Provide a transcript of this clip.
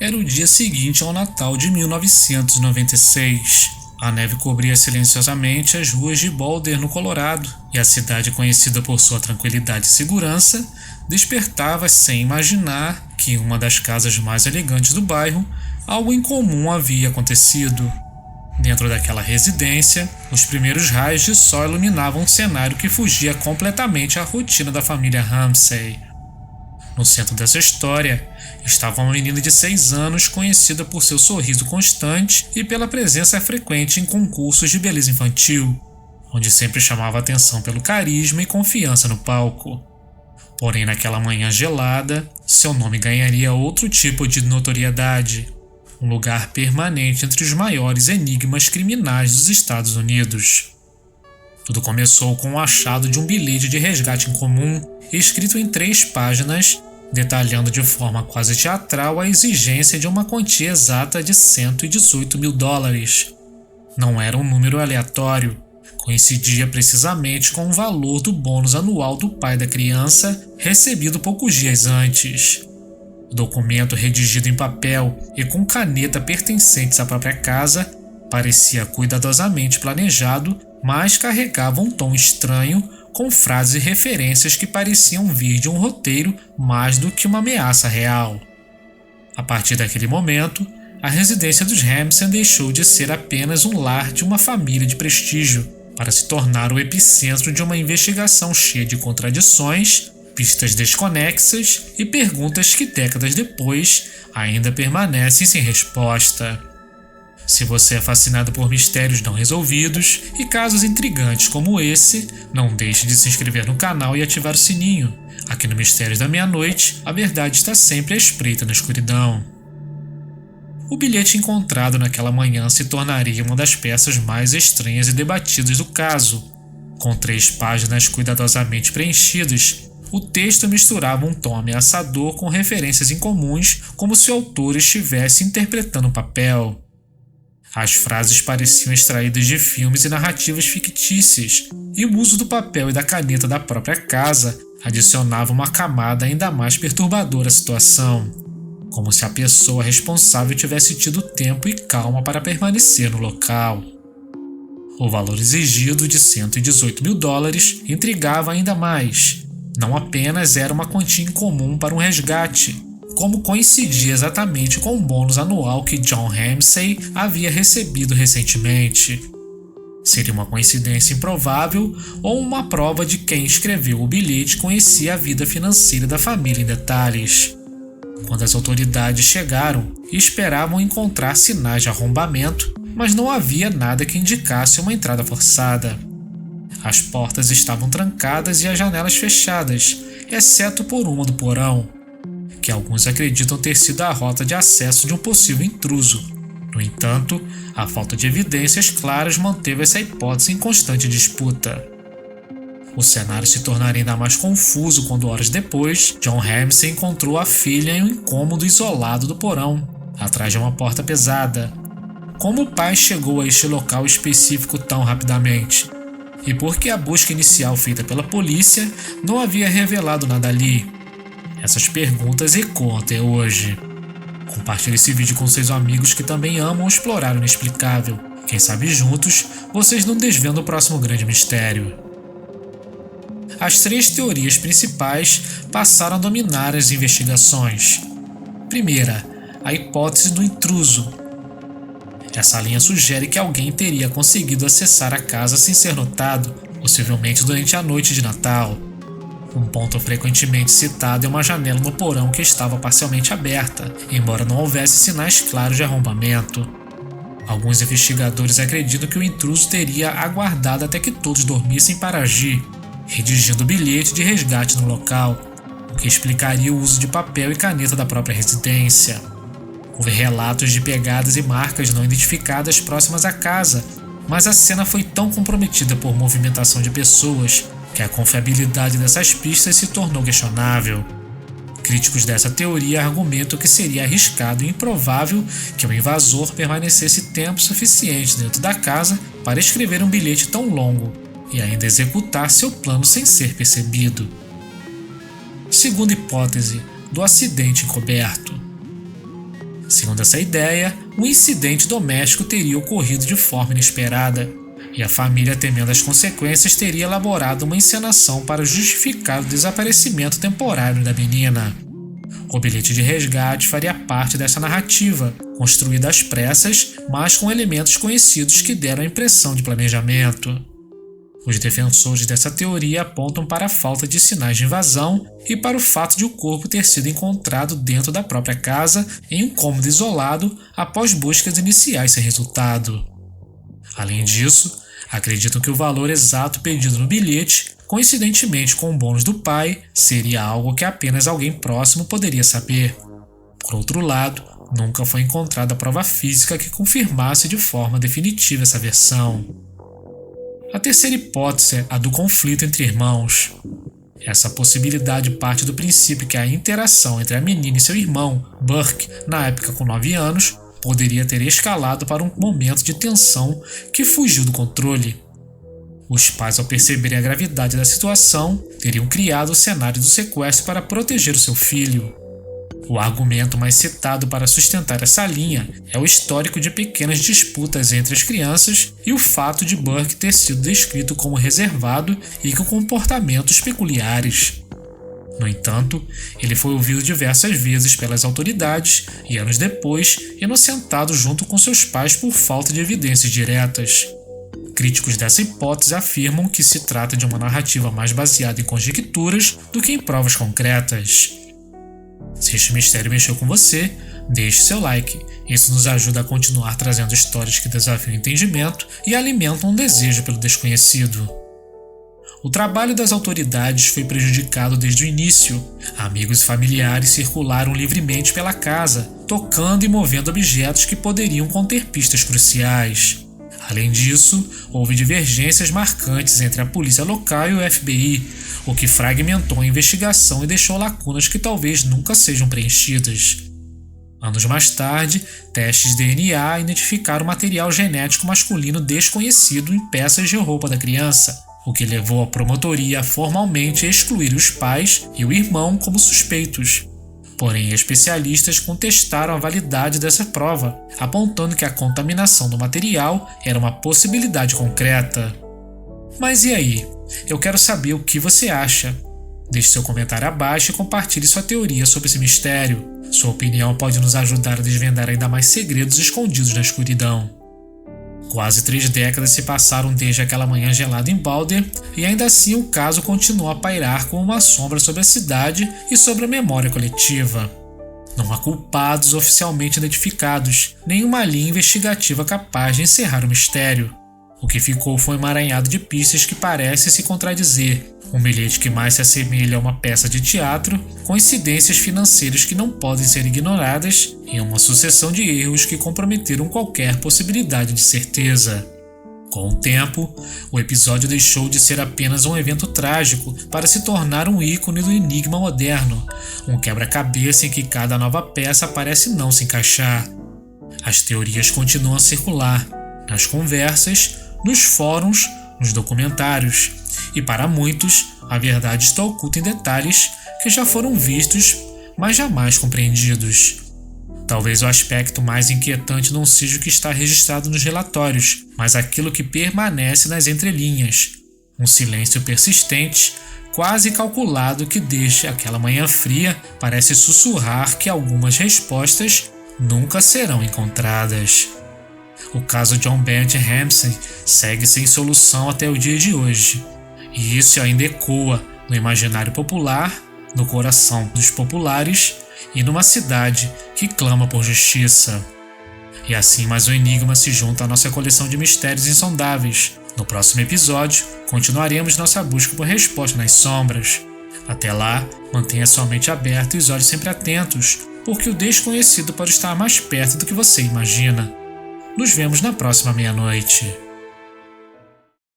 Era o dia seguinte ao Natal de 1996. A neve cobria silenciosamente as ruas de Boulder, no Colorado, e a cidade, conhecida por sua tranquilidade e segurança, despertava sem imaginar que em uma das casas mais elegantes do bairro, algo incomum havia acontecido. Dentro daquela residência, os primeiros raios de sol iluminavam um cenário que fugia completamente à rotina da família Ramsay. No centro dessa história estava uma menina de 6 anos conhecida por seu sorriso constante e pela presença frequente em concursos de beleza infantil, onde sempre chamava atenção pelo carisma e confiança no palco. Porém, naquela manhã gelada, seu nome ganharia outro tipo de notoriedade, um lugar permanente entre os maiores enigmas criminais dos Estados Unidos. Tudo começou com o achado de um bilhete de resgate incomum, escrito em 3 páginas, detalhando de forma quase teatral a exigência de uma quantia exata de $118 mil. Não era um número aleatório, coincidia precisamente com o valor do bônus anual do pai da criança, recebido poucos dias antes. O documento, redigido em papel e com caneta pertencentes à própria casa, parecia cuidadosamente planejado, mas carregava um tom estranho, com frases e referências que pareciam vir de um roteiro mais do que uma ameaça real. A partir daquele momento, a residência dos Ramsay deixou de ser apenas um lar de uma família de prestígio, para se tornar o epicentro de uma investigação cheia de contradições, pistas desconexas e perguntas que décadas depois ainda permanecem sem resposta. Se você é fascinado por mistérios não resolvidos e casos intrigantes como esse, não deixe de se inscrever no canal e ativar o sininho. Aqui no Mistérios da Meia-Noite, a verdade está sempre à espreita na escuridão. O bilhete encontrado naquela manhã se tornaria uma das peças mais estranhas e debatidas do caso. Com 3 páginas cuidadosamente preenchidas, o texto misturava um tom ameaçador com referências incomuns, como se o autor estivesse interpretando um papel. As frases pareciam extraídas de filmes e narrativas fictícias, e o uso do papel e da caneta da própria casa adicionava uma camada ainda mais perturbadora à situação, como se a pessoa responsável tivesse tido tempo e calma para permanecer no local. O valor exigido de $118 mil intrigava ainda mais. Não apenas era uma quantia incomum para um resgate, como coincidia exatamente com o bônus anual que John Ramsay havia recebido recentemente. Seria uma coincidência improvável ou uma prova de quem escreveu o bilhete conhecia a vida financeira da família em detalhes. Quando as autoridades chegaram, esperavam encontrar sinais de arrombamento, mas não havia nada que indicasse uma entrada forçada. As portas estavam trancadas e as janelas fechadas, exceto por uma do porão, que alguns acreditam ter sido a rota de acesso de um possível intruso. No entanto, a falta de evidências claras manteve essa hipótese em constante disputa. O cenário se tornaria ainda mais confuso quando, horas depois, John Ramsay encontrou a filha em um incômodo isolado do porão, atrás de uma porta pesada. Como o pai chegou a este local específico tão rapidamente? E por que a busca inicial feita pela polícia não havia revelado nada ali? Essas perguntas ecoam até hoje. Compartilhe esse vídeo com seus amigos que também amam explorar o inexplicável. Quem sabe juntos, vocês não desvendam o próximo grande mistério. As 3 teorias principais passaram a dominar as investigações. Primeira, a hipótese do intruso. Essa linha sugere que alguém teria conseguido acessar a casa sem ser notado, possivelmente durante a noite de Natal. Um ponto frequentemente citado é uma janela no porão que estava parcialmente aberta, embora não houvesse sinais claros de arrombamento. Alguns investigadores acreditam que o intruso teria aguardado até que todos dormissem para agir, redigindo o bilhete de resgate no local, o que explicaria o uso de papel e caneta da própria residência. Houve relatos de pegadas e marcas não identificadas próximas à casa, mas a cena foi tão comprometida por movimentação de pessoas que a confiabilidade dessas pistas se tornou questionável. Críticos dessa teoria argumentam que seria arriscado e improvável que o invasor permanecesse tempo suficiente dentro da casa para escrever um bilhete tão longo e ainda executar seu plano sem ser percebido. Segunda hipótese, do acidente encoberto. Segundo essa ideia, um incidente doméstico teria ocorrido de forma inesperada, e a família, temendo as consequências, teria elaborado uma encenação para justificar o desaparecimento temporário da menina. O bilhete de resgate faria parte dessa narrativa, construída às pressas, mas com elementos conhecidos que deram a impressão de planejamento. Os defensores dessa teoria apontam para a falta de sinais de invasão e para o fato de o corpo ter sido encontrado dentro da própria casa, em um cômodo isolado, após buscas iniciais sem resultado. Além disso, acreditam que o valor exato pedido no bilhete, coincidentemente com o bônus do pai, seria algo que apenas alguém próximo poderia saber. Por outro lado, nunca foi encontrada prova física que confirmasse de forma definitiva essa versão. A terceira hipótese é a do conflito entre irmãos. Essa possibilidade parte do princípio que a interação entre a menina e seu irmão, Burke, na época com 9 anos, poderia ter escalado para um momento de tensão que fugiu do controle. Os pais, ao perceberem a gravidade da situação, teriam criado o cenário do sequestro para proteger o seu filho. O argumento mais citado para sustentar essa linha é o histórico de pequenas disputas entre as crianças e o fato de Burke ter sido descrito como reservado e com comportamentos peculiares. No entanto, ele foi ouvido diversas vezes pelas autoridades e, anos depois, inocentado junto com seus pais por falta de evidências diretas. Críticos dessa hipótese afirmam que se trata de uma narrativa mais baseada em conjecturas do que em provas concretas. Se este mistério mexeu com você, deixe seu like. Isso nos ajuda a continuar trazendo histórias que desafiam o entendimento e alimentam um desejo pelo desconhecido. O trabalho das autoridades foi prejudicado desde o início. Amigos e familiares circularam livremente pela casa, tocando e movendo objetos que poderiam conter pistas cruciais. Além disso, houve divergências marcantes entre a polícia local e o FBI, o que fragmentou a investigação e deixou lacunas que talvez nunca sejam preenchidas. Anos mais tarde, testes de DNA identificaram material genético masculino desconhecido em peças de roupa da criança, o que levou a promotoria a formalmente excluir os pais e o irmão como suspeitos. Porém, especialistas contestaram a validade dessa prova, apontando que a contaminação do material era uma possibilidade concreta. Mas e aí? Eu quero saber o que você acha. Deixe seu comentário abaixo e compartilhe sua teoria sobre esse mistério. Sua opinião pode nos ajudar a desvendar ainda mais segredos escondidos na escuridão. Quase 3 décadas se passaram desde aquela manhã gelada em Boulder e ainda assim o caso continua a pairar como uma sombra sobre a cidade e sobre a memória coletiva. Não há culpados oficialmente identificados, nem uma linha investigativa capaz de encerrar o mistério. O que ficou foi um emaranhado de pistas que parecem se contradizer, um bilhete que mais se assemelha a uma peça de teatro, coincidências financeiras que não podem ser ignoradas e uma sucessão de erros que comprometeram qualquer possibilidade de certeza. Com o tempo, o episódio deixou de ser apenas um evento trágico para se tornar um ícone do enigma moderno, um quebra-cabeça em que cada nova peça parece não se encaixar. As teorias continuam a circular, nas conversas, nos fóruns, nos documentários, e para muitos, a verdade está oculta em detalhes que já foram vistos, mas jamais compreendidos. Talvez o aspecto mais inquietante não seja o que está registrado nos relatórios, mas aquilo que permanece nas entrelinhas. Um silêncio persistente, quase calculado, que desde aquela manhã fria parece sussurrar que algumas respostas nunca serão encontradas. O caso John Bennett Ramsey segue sem solução até o dia de hoje, e isso ainda ecoa no imaginário popular, no coração dos populares e numa cidade que clama por justiça. E assim mais um enigma se junta à nossa coleção de mistérios insondáveis. No próximo episódio, continuaremos nossa busca por resposta nas sombras. Até lá, mantenha sua mente aberta e os olhos sempre atentos, porque o desconhecido pode estar mais perto do que você imagina. Nos vemos na próxima meia-noite.